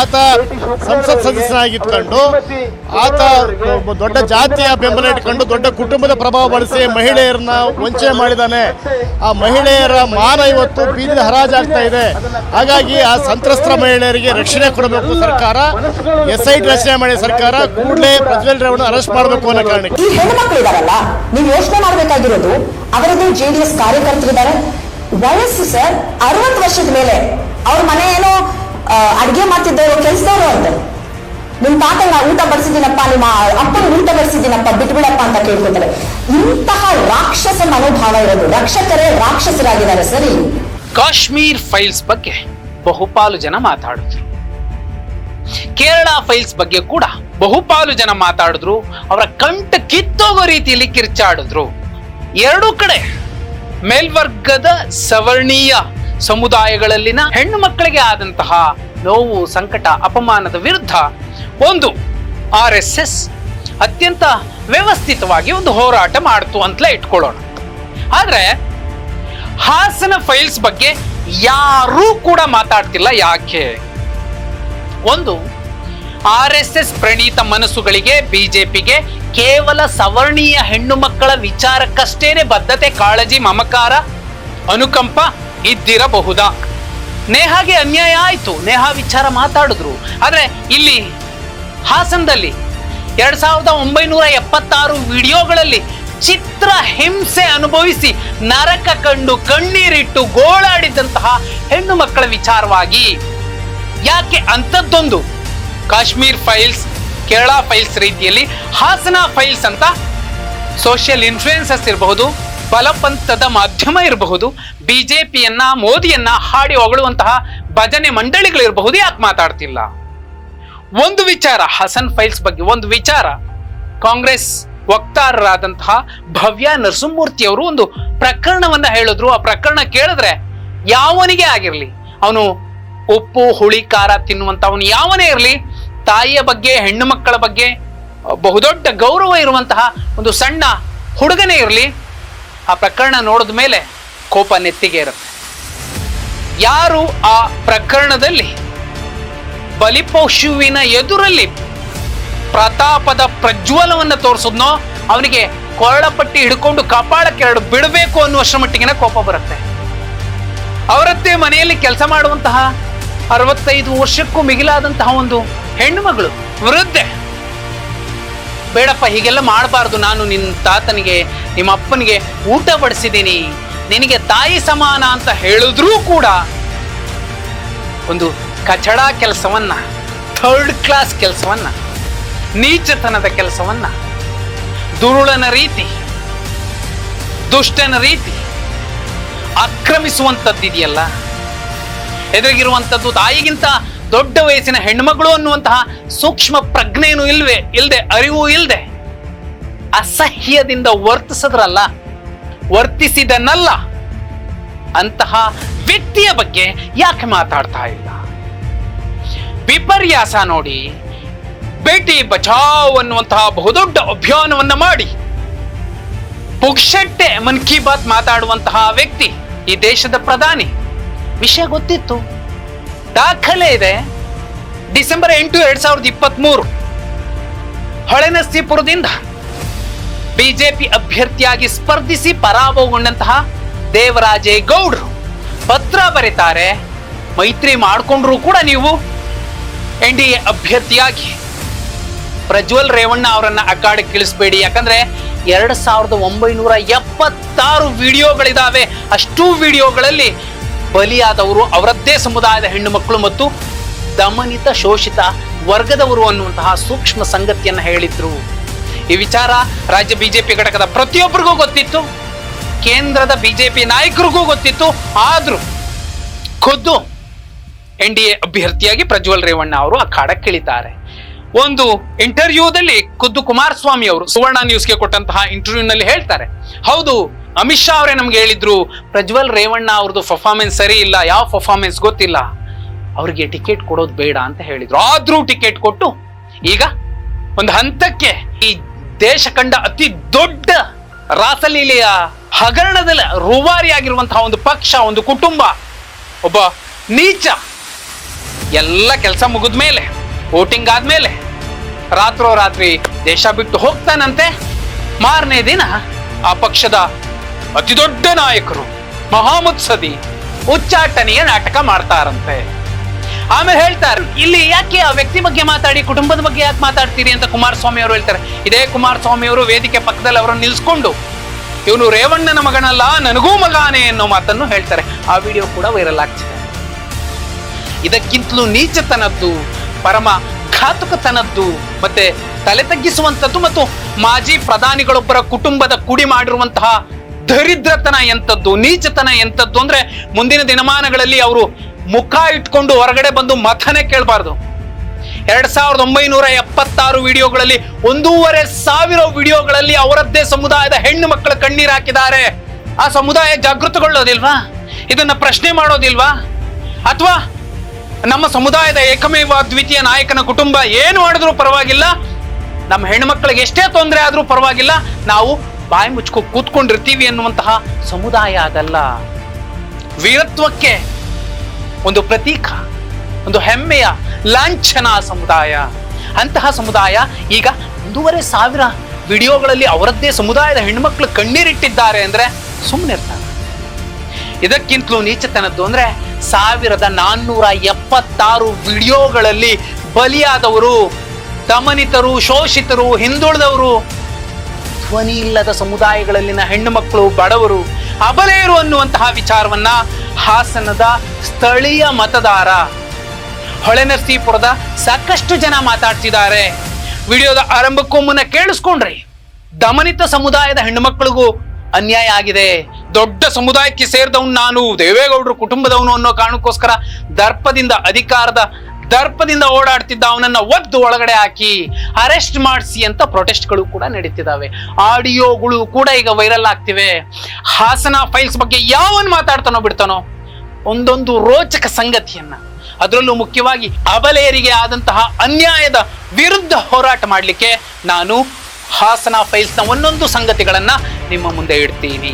ಆತ ಸಂಸತ್ ಸದಸ್ಯನಾಗಿದ್ಕೊಂಡು ಆತ ದೊಡ್ಡ ಜಾತಿಯ ಬೆಂಬಲ ಇಟ್ಕೊಂಡು ದೊಡ್ಡ ಕುಟುಂಬದ ಪ್ರಭಾವ ಬಳಸಿ ಮಹಿಳೆಯರನ್ನ ವಂಚನೆ ಮಾಡಿದ್ದಾನೆ. ಆ ಮಹಿಳೆಯರ ಮಾನ ಇವತ್ತು ಬೀದಿ ಹರಾಜಾಗ್ತಾ ಇದೆ. ಹಾಗಾಗಿ ಆ ಸಂತ್ರಸ್ತ ಮಹಿಳೆಯರಿಗೆ ರಕ್ಷಣೆ ಕೊಡಬೇಕು ಸರ್ಕಾರ. SIT ರಚನೆ ಮಾಡಿ ಸರ್ಕಾರ ಕೂಡಲೇ ಪ್ರಜ್ವಲ್ ರೇವಣ್ಣ ಅರೆಸ್ಟ್ ಮಾಡಬೇಕು ಅನ್ನೋ ಕಾರಣಕ್ಕೆ. ಈ ಹೆಣ್ಣು ಮಕ್ಕಳು ಇದಾರಲ್ಲ, ನೀವು ಯೋಚನೆ ಮಾಡಬೇಕಾಗಿರೋದು ಅವರದ್ದು JDS ಕಾರ್ಯಕರ್ತರಿದ್ದಾರೆ. ವಯಸ್ಸು ಸರ್ 60 ವರ್ಷದ ಮೇಲೆ. ಅವ್ರ ಮನೆ ಏನೋ ಅಡ್ಗೆ ಮಾಡ್ತಿದ್ದವರು, ಕೆಲ್ಸದವರು ಅಂತ. ನಿಮ್ ತಾತನ ಊಟ ಬಡಿಸಿದ್ದೀನಪ್ಪ, ನಿಮ್ಮ ಅಪ್ಪನ ಊಟ ಬಡಿಸಿದ್ದೀನಪ್ಪ, ಬಿಟ್ಬಿಡಪ್ಪ ಅಂತ ಕೇಳ್ಕೊತಾರೆ. ಇಂತಹ ರಾಕ್ಷಸ ಮನೋಭಾವ ಇರೋದು. ರಕ್ಷಕರೇ ರಾಕ್ಷಸರಾಗಿದ್ದಾರೆ ಸರಿ. ಕಾಶ್ಮೀರ್ ಫೈಲ್ಸ್ ಬಗ್ಗೆ ಬಹುಪಾಲು ಜನ ಮಾತಾಡಿದ್ರು. ಕೇರಳ ಫೈಲ್ಸ್ ಬಗ್ಗೆ ಕೂಡ ಬಹುಪಾಲು ಜನ ಮಾತಾಡಿದ್ರು. ಅವರ ಕಂಠ ಕಿತ್ತೋಗೋ ರೀತಿಯಲ್ಲಿ ಕಿರ್ಚಾಡಿದ್ರು. ಎರಡೂ ಕಡೆ ಮೇಲ್ವರ್ಗದ ಸವರ್ಣೀಯ ಸಮುದಾಯಗಳಲ್ಲಿನ ಹೆಣ್ಣು ಮಕ್ಕಳಿಗೆ ಆದಂತಹ ನೋವು, ಸಂಕಟ, ಅಪಮಾನದ ವಿರುದ್ಧ ಒಂದು RSS ಅತ್ಯಂತ ವ್ಯವಸ್ಥಿತವಾಗಿ ಒಂದು ಹೋರಾಟ ಮಾಡ್ತು ಅಂತಲೇ ಇಟ್ಕೊಳ್ಳೋಣ. ಆದ್ರೆ ಹಾಸನ ಫೈಲ್ಸ್ ಬಗ್ಗೆ ಯಾರೂ ಕೂಡ ಮಾತಾಡ್ತಿಲ್ಲ. ಯಾಕೆ? ಒಂದು, RSS ಪ್ರಣೀತ ಮನಸ್ಸುಗಳಿಗೆ, BJPಗೆ ಕೇವಲ ಸವರ್ಣೀಯ ಹೆಣ್ಣು ಮಕ್ಕಳ ವಿಚಾರಕ್ಕಷ್ಟೇನೆ ಬದ್ಧತೆ, ಕಾಳಜಿ, ಮಮಕಾರ, ಅನುಕಂಪ ಇದ್ದಿರಬಹುದಾ? ನೇಹಾಗೆ ಅನ್ಯಾಯ ಆಯ್ತು, ನೇಹಾ ವಿಚಾರ ಮಾತಾಡಿದ್ರು. ಆದ್ರೆ ಇಲ್ಲಿ ಹಾಸನದಲ್ಲಿ 2976 ವಿಡಿಯೋಗಳಲ್ಲಿ ಚಿತ್ರ ಹಿಂಸೆ ಅನುಭವಿಸಿ ನರಕ ಕಂಡು ಕಣ್ಣೀರಿಟ್ಟು ಗೋಳಾಡಿದಂತಹ ಹೆಣ್ಣು ಮಕ್ಕಳ ವಿಚಾರವಾಗಿ ಯಾಕೆ ಅಂಥದ್ದೊಂದು ಕಾಶ್ಮೀರ್ ಫೈಲ್ಸ್, ಕೇರಳ ಫೈಲ್ಸ್ ರೀತಿಯಲ್ಲಿ ಹಾಸನ ಫೈಲ್ಸ್ ಅಂತ ಸೋಷಿಯಲ್ ಇನ್ಫ್ಲೂಯೆನ್ಸಸ್ ಇರಬಹುದು, ಬಲಪಂಥದ ಮಾಧ್ಯಮ ಇರಬಹುದು, BJPಯನ್ನ, ಮೋದಿಯನ್ನ ಹಾಡಿ ಹೊಗಳುವಂತಹ ಭಜನೆ ಮಂಡಳಿಗಳಿರಬಹುದು, ಯಾಕೆ ಮಾತಾಡ್ತಿಲ್ಲ? ಒಂದು ವಿಚಾರ, ಹಾಸನ್ ಫೈಲ್ಸ್ ಬಗ್ಗೆ ಒಂದು ವಿಚಾರ, ಕಾಂಗ್ರೆಸ್ ವಕ್ತಾರರಾದಂತಹ ಭವ್ಯ ನರಸಿಂಹಮೂರ್ತಿ ಅವರು ಒಂದು ಪ್ರಕರಣವನ್ನ ಹೇಳಿದ್ರು. ಆ ಪ್ರಕರಣ ಕೇಳಿದ್ರೆ ಯಾವನಿಗೆ ಆಗಿರ್ಲಿ, ಅವನು ಉಪ್ಪು ಹುಳಿ ಖಾರ ತಿನ್ನುವಂತವನು ಯಾವನೇ ಇರಲಿ, ತಾಯಿಯ ಬಗ್ಗೆ, ಹೆಣ್ಣು ಮಕ್ಕಳ ಬಗ್ಗೆ ಬಹುದೊಡ್ಡ ಗೌರವ ಇರುವಂತಹ ಒಂದು ಸಣ್ಣ ಹುಡುಗನೇ ಇರಲಿ, ಆ ಪ್ರಕರಣ ನೋಡಿದ ಮೇಲೆ ಕೋಪ ನೆತ್ತಿಗೆ ಇರುತ್ತೆ. ಯಾರು ಆ ಪ್ರಕರಣದಲ್ಲಿ ಬಲಿಪಶುವಿನ ಎದುರಲ್ಲಿ ಪ್ರತಾಪದ ಪ್ರಜ್ವಲವನ್ನು ತೋರಿಸಿದ್ನೋ ಅವನಿಗೆ ಕೊರಳಪಟ್ಟಿ ಹಿಡ್ಕೊಂಡು ಕಪಾಳಕ್ಕೆರಡು ಬಿಡಬೇಕು ಅನ್ನುವಷ್ಟರ ಮಟ್ಟಿಗಿನ ಕೋಪ ಬರುತ್ತೆ. ಅವರದ್ದೇ ಮನೆಯಲ್ಲಿ ಕೆಲಸ ಮಾಡುವಂತಹ 65 ವರ್ಷಕ್ಕೂ ಮಿಗಿಲಾದಂತಹ ಒಂದು ಹೆಣ್ಣು ಮಗಳು ವೃದ್ಧೆ, ಬೇಡಪ್ಪ ಹೀಗೆಲ್ಲ ಮಾಡಬಾರ್ದು, ನಾನು ನಿನ್ನ ತಾತನಿಗೆ, ನಿಮ್ಮ ಅಪ್ಪನಿಗೆ ಊಟ ಬಡಿಸಿದ್ದೀನಿ, ನಿನಗೆ ತಾಯಿ ಸಮಾನ ಅಂತ ಹೇಳಿದ್ರೂ ಕೂಡ ಒಂದು ಕಚಡ ಕೆಲಸವನ್ನ, ಥರ್ಡ್ ಕ್ಲಾಸ್ ಕೆಲಸವನ್ನ, ನೀಚತನದ ಕೆಲಸವನ್ನ, ದುರುಳನ ರೀತಿ, ದುಷ್ಟನ ರೀತಿ ಆಕ್ರಮಿಸುವಂಥದ್ದಿದೆಯಲ್ಲ, ಎದುರಿಗಿರುವಂಥದ್ದು ತಾಯಿಗಿಂತ ದೊಡ್ಡ ವಯಸ್ಸಿನ ಹೆಣ್ಮಗಳು ಅನ್ನುವಂತಹ ಸೂಕ್ಷ್ಮ ಪ್ರಜ್ಞೆಯನ್ನು ಇಲ್ಲದೆ, ಅರಿವು ಇಲ್ಲದೆ ಅಸಹ್ಯದಿಂದ ವರ್ತಿಸಿದನಲ್ಲ ಅಂತಹ ವ್ಯಕ್ತಿಯ ಬಗ್ಗೆ ಯಾಕೆ ಮಾತಾಡ್ತಾ ಇಲ್ಲ? ವಿಪರ್ಯಾಸ ನೋಡಿ. ಬೇಟಿ ಬಚಾವ್ ಅನ್ನುವಂತಹ ಬಹುದೊಡ್ಡ ಅಭಿಯಾನವನ್ನ ಮಾಡಿ ಪುಕ್ಷಟ್ಟೆ ಮನ್ ಕಿ ಬಾತ್ ಮಾತಾಡುವಂತಹ ವ್ಯಕ್ತಿ ಈ ದೇಶದ ಪ್ರಧಾನಿ. ವಿಷಯ ಗೊತ್ತಿತ್ತು, ದಾಖಲೆ ಇದೆ. ಡಿಸೆಂಬರ್ 8, 2023 ಹೊಳೆನರಸೀಪುರದಿಂದ BJP ಅಭ್ಯರ್ಥಿಯಾಗಿ ಸ್ಪರ್ಧಿಸಿ ಪರಾಭವಗೊಂಡಂತಹ ದೇವರಾಜೇಗೌಡರು ಪತ್ರ ಬರೀತಾರೆ. ಮೈತ್ರಿ ಮಾಡಿಕೊಂಡ್ರು ಕೂಡ ನೀವು NDA ಅಭ್ಯರ್ಥಿಯಾಗಿ ಪ್ರಜ್ವಲ್ ರೇವಣ್ಣ ಅವರನ್ನ ಅಖಾಡಕ್ಕೆ ಇಳಿಸಬೇಡಿ, ಯಾಕಂದ್ರೆ 2976 ವಿಡಿಯೋಗಳಿದಾವೆ. ಅಷ್ಟೂ ವಿಡಿಯೋಗಳಲ್ಲಿ ಬಲಿಯಾದವರು ಅವರದ್ದೇ ಸಮುದಾಯದ ಹೆಣ್ಣು ಮಕ್ಕಳು ಮತ್ತು ದಮನಿತ ಶೋಷಿತ ವರ್ಗದವರು ಅನ್ನುವಂತಹ ಸೂಕ್ಷ್ಮ ಸಂಗತಿಯನ್ನ ಹೇಳಿದ್ರು. ಈ ವಿಚಾರ ರಾಜ್ಯ BJP ಘಟಕದ ಪ್ರತಿಯೊಬ್ಬರಿಗೂ ಗೊತ್ತಿತ್ತು, ಕೇಂದ್ರದ BJP ನಾಯಕರಿಗೂ ಗೊತ್ತಿತ್ತು. ಆದ್ರೂ ಖುದ್ದು NDA ಅಭ್ಯರ್ಥಿಯಾಗಿ ಪ್ರಜ್ವಲ್ ರೇವಣ್ಣ ಅವರು ಅಖಾಡಕ್ಕೆ ಇಳಿತಾರೆ. ಒಂದು ಇಂಟರ್ವ್ಯೂದಲ್ಲಿ ಖುದ್ದು ಕುಮಾರಸ್ವಾಮಿ ಅವರು ಸುವರ್ಣ ನ್ಯೂಸ್ಗೆ ಕೊಟ್ಟಂತಹ ಇಂಟರ್ವ್ಯೂನಲ್ಲಿ ಹೇಳ್ತಾರೆ, ಹೌದು ಅಮಿತ್ ಶಾ ಅವರೇ ನಮ್ಗೆ ಹೇಳಿದ್ರು ಪ್ರಜ್ವಲ್ ರೇವಣ್ಣ ಅವ್ರದ್ದು ಪರ್ಫಾರ್ಮೆನ್ಸ್ ಸರಿ ಇಲ್ಲ, ಯಾವ ಪರ್ಫಾರ್ಮೆನ್ಸ್ ಗೊತ್ತಿಲ್ಲ, ಅವ್ರಿಗೆ ಟಿಕೆಟ್ ಕೊಡೋದು ಬೇಡ ಅಂತ ಹೇಳಿದ್ರು. ಆದ್ರೂ ಟಿಕೆಟ್ ಕೊಟ್ಟು ಈಗ ಒಂದು ಹಂತಕ್ಕೆ ಈ ದೇಶ ಕಂಡ ಅತಿ ದೊಡ್ಡ ರಾಸಲೀಲೆಯ ಹಗರಣದಲ್ಲಿ ರೂವಾರಿಯಾಗಿರುವಂತಹ ಒಂದು ಪಕ್ಷ, ಒಂದು ಕುಟುಂಬ, ಒಬ್ಬ ನೀಚ ಎಲ್ಲ ಕೆಲಸ ಮುಗಿದ್ಮೇಲೆ, ವೋಟಿಂಗ್ ಆದ್ಮೇಲೆ ರಾತ್ರೋರಾತ್ರಿ ದೇಶ ಬಿಟ್ಟು ಹೋಗ್ತಾನಂತೆ. ಮಾರನೇ ದಿನ ಆ ಪಕ್ಷದ ಅತಿ ದೊಡ್ಡ ನಾಯಕರು ಮಹಾಮುತ್ಸದಿ ಉಚ್ಚಾಟನೆಯ ನಾಟಕ ಮಾಡ್ತಾರಂತೆ. ಆಮೇಲೆ ಹೇಳ್ತಾರೆ, ಇಲ್ಲಿ ಯಾಕೆ ಆ ವ್ಯಕ್ತಿ ಬಗ್ಗೆ ಮಾತಾಡಿ ಕುಟುಂಬದ ಬಗ್ಗೆ ಯಾಕೆ ಮಾತಾಡ್ತೀರಿ ಅಂತ ಕುಮಾರಸ್ವಾಮಿ ಅವರು ಹೇಳ್ತಾರೆ. ಇದೇ ಕುಮಾರಸ್ವಾಮಿ ಅವರು ವೇದಿಕೆ ಪಕ್ಕದಲ್ಲಿ ಅವರನ್ನು ನಿಲ್ಸ್ಕೊಂಡು, ಇವನು ರೇವಣ್ಣನ ಮಗನಲ್ಲ ನನಗೂ ಮಗಾನೆ ಅನ್ನೋ ಮಾತನ್ನು ಹೇಳ್ತಾರೆ. ಆ ವಿಡಿಯೋ ಕೂಡ ವೈರಲ್ ಆಗ್ತಿದೆ. ಇದಕ್ಕಿಂತಲೂ ನೀಚತನದ್ದು, ಪರಮ ಘಾತುಕತನದ್ದು, ಮತ್ತೆ ತಲೆ ತಗ್ಗಿಸುವಂಥದ್ದು ಮತ್ತು ಮಾಜಿ ಪ್ರಧಾನಿಗಳೊಬ್ಬರ ಕುಟುಂಬದ ಕುಡಿ ಮಾಡಿರುವಂತಹ ದರಿದ್ರತನ ಎಂಥದ್ದು, ನೀಚತನ ಎಂಥದ್ದು ಅಂದ್ರೆ ಮುಂದಿನ ದಿನಮಾನಗಳಲ್ಲಿ ಅವರು ಮುಖ ಇಟ್ಕೊಂಡು ಹೊರಗಡೆ ಬಂದು ಮತನೇ ಕೇಳಬಾರ್ದು. 2976 ವಿಡಿಯೋಗಳಲ್ಲಿ 1500 ವಿಡಿಯೋಗಳಲ್ಲಿ ಅವರದ್ದೇ ಸಮುದಾಯದ ಹೆಣ್ಣು ಮಕ್ಕಳ ಕಣ್ಣೀರು ಹಾಕಿದ್ದಾರೆ. ಆ ಸಮುದಾಯ ಜಾಗೃತಗೊಳ್ಳೋದಿಲ್ವಾ? ಇದನ್ನ ಪ್ರಶ್ನೆ ಮಾಡೋದಿಲ್ವಾ? ಅಥವಾ ನಮ್ಮ ಸಮುದಾಯದ ಏಕಮೇವ ದ್ವಿತೀಯ ನಾಯಕನ ಕುಟುಂಬ ಏನು ಮಾಡಿದ್ರು ಪರವಾಗಿಲ್ಲ, ನಮ್ಮ ಹೆಣ್ಮಕ್ಳಿಗೆ ಎಷ್ಟೇ ತೊಂದರೆ ಆದ್ರೂ ಪರವಾಗಿಲ್ಲ, ನಾವು ಬಾಯಿ ಮುಚ್ಕೊ ಕೂತ್ಕೊಂಡಿರ್ತೀವಿ ಅನ್ನುವಂತಹ ಸಮುದಾಯ ಅದಲ್ಲ. ವೀರತ್ವಕ್ಕೆ ಒಂದು ಪ್ರತೀಕ, ಒಂದು ಹೆಮ್ಮೆಯ ಲಾಂಛನ ಸಮುದಾಯ. ಅಂತಹ ಸಮುದಾಯ ಈಗ 1500 ವಿಡಿಯೋಗಳಲ್ಲಿ ಅವರದ್ದೇ ಸಮುದಾಯದ ಹೆಣ್ಮಕ್ಳು ಕಣ್ಣೀರಿಟ್ಟಿದ್ದಾರೆ ಅಂದ್ರೆ ಸುಮ್ಮನಿರ್ತಾರೆ. ಇದಕ್ಕಿಂತಲೂ ನೀಚತನದ್ದು ಅಂದ್ರೆ 1476 ವಿಡಿಯೋಗಳಲ್ಲಿ ಬಲಿಯಾದವರು, ದಮನಿತರು, ಶೋಷಿತರು, ಹಿಂದುಳಿದವರು, ಧ್ವನಿ ಇಲ್ಲದ ಸಮುದಾಯಗಳಲ್ಲಿನ ಹೆಣ್ಣು ಮಕ್ಕಳು, ಬಡವರು, ಅಬಲೆಯರು ಅನ್ನುವಂತಹ ವಿಚಾರವನ್ನ ಹಾಸನದ ಸ್ಥಳೀಯ ಮತದಾರ, ಹೊಳೆನರಸೀಪುರದ ಸಾಕಷ್ಟು ಜನ ಮಾತಾಡ್ತಿದ್ದಾರೆ. ವಿಡಿಯೋದ ಆರಂಭಕ್ಕೂ ಮುನ್ನ ಕೇಳಿಸ್ಕೊಂಡ್ರಿ, ದಮನಿತ ಸಮುದಾಯದ ಹೆಣ್ಣುಮಕ್ಕಳಿಗೂ ಅನ್ಯಾಯ ಆಗಿದೆ, ದೊಡ್ಡ ಸಮುದಾಯಕ್ಕೆ ಸೇರಿದವನು ನಾನು, ದೇವೇಗೌಡರು ಕುಟುಂಬದವನು ಅನ್ನೋ ಕಾರಣಕ್ಕೋಸ್ಕರ ದರ್ಪದಿಂದ, ಅಧಿಕಾರದ ದರ್ಪದಿಂದ ಓಡಾಡ್ತಿದ್ದ ಅವನನ್ನ ಒದ್ದು ಒಳಗಡೆ ಹಾಕಿ ಅರೆಸ್ಟ್ ಮಾಡಿಸಿ ಅಂತ ಪ್ರೊಟೆಸ್ಟ್ಗಳು ಕೂಡ ನಡೀತಿದ್ದಾವೆ. ಆಡಿಯೋಗಳು ಕೂಡ ಈಗ ವೈರಲ್ ಆಗ್ತಿವೆ. ಹಾಸನ ಫೈಲ್ಸ್ ಬಗ್ಗೆ ಯಾವನ್ ಮಾತಾಡ್ತಾನೋ ಬಿಡ್ತಾನೋ ಒಂದೊಂದು ರೋಚಕ ಸಂಗತಿಯನ್ನ, ಅದರಲ್ಲೂ ಮುಖ್ಯವಾಗಿ ಅಬಲೆಯರಿಗೆ ಆದಂತಹ ಅನ್ಯಾಯದ ವಿರುದ್ಧ ಹೋರಾಟ ಮಾಡಲಿಕ್ಕೆ ನಾನು ಹಾಸನ ಫೈಲ್ಸ್ನ ಒಂದೊಂದು ಸಂಗತಿಗಳನ್ನ ನಿಮ್ಮ ಮುಂದೆ ಇಡ್ತೀನಿ.